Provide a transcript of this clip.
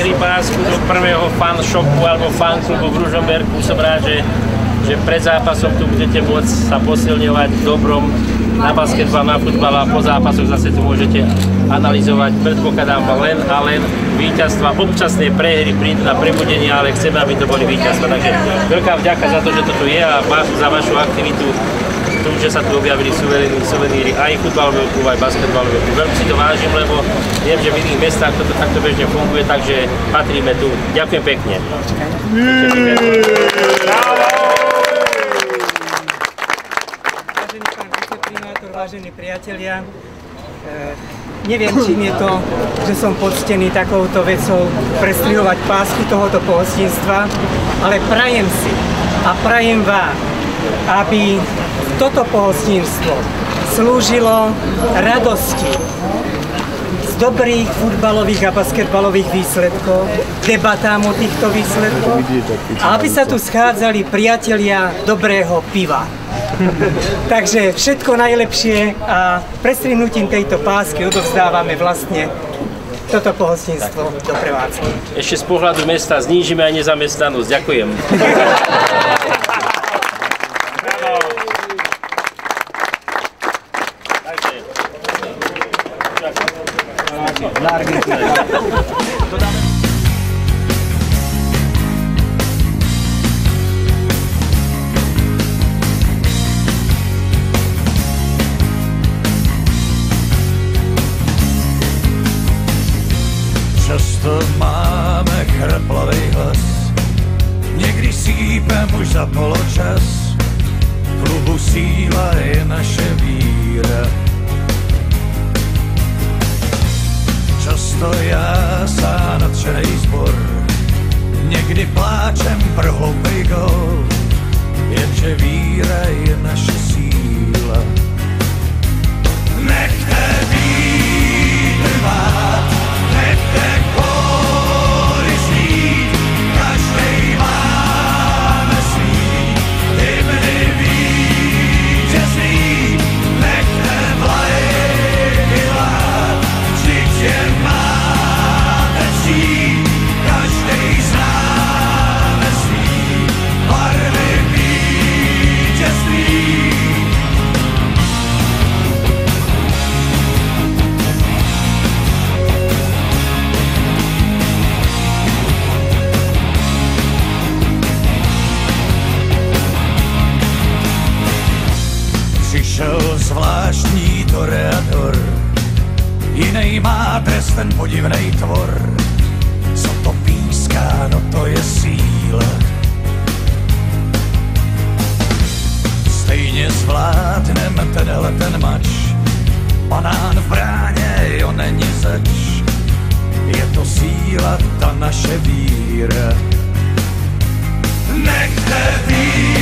vytvorili pásku do prvého fan shopu alebo fan klubu v Ružomberku. Som rád, že pred zápasom tu budete môcť sa posilňovať dobrom na basketbal, na futbal a po zápasoch zase tu môžete analyzovať. Predpokladám len a len víťazstva. Občasné prehry prídu na prebudenie, ale chceme, aby to boli víťazstva. Takže veľká vďaka za to, že to tu je a za vašu aktivitu. Že sa tu objavili suveníry aj futbalového klubu, aj basketbalového klubu. Veľmi si to vážim, lebo viem, že v iných mestách toto takto bežne funguje, takže patríme tu. Ďakujem pekne. Vážený pán viceprimátor, vážení priatelia, neviem, čím je to, že som poctený takouto vecou prestrihovať pásky tohoto pohostinstva, ale prajem si a prajem vám, aby toto pohostinstvo slúžilo radosti z dobrých futbalových a basketbalových výsledkov, debatám o týchto výsledkoch a aby sa tu schádzali priatelia dobrého piva. Takže všetko najlepšie a prestrihnutím tejto pásky odovzdávame vlastne toto pohostinstvo do prevádzky. Ešte z pohľadu mesta znížime aj nezamestnanosť. Ďakujem. Často máme chraplavý hlas, někdy sípem už za poločas. V klubu síla je naše víra. Často jásá nadšenej zbor, někdy pláčem pro hloupej gól, jenže víra je naše síla. Nechte vítr vát, nechte kóry žít, každej máme svý hymny vítězný. Nechte vlajky lát, vždyť je máme vžít, každej známe svý barvy vítězný. Přišel zvláštní toreador, jinej má dres, ten podivnej tvor. Co to píská, no to je síla. Stejně zvládnem ten mač, banán v bráně, jo není zač. Je to síla, ta naše víra. Nechte víra.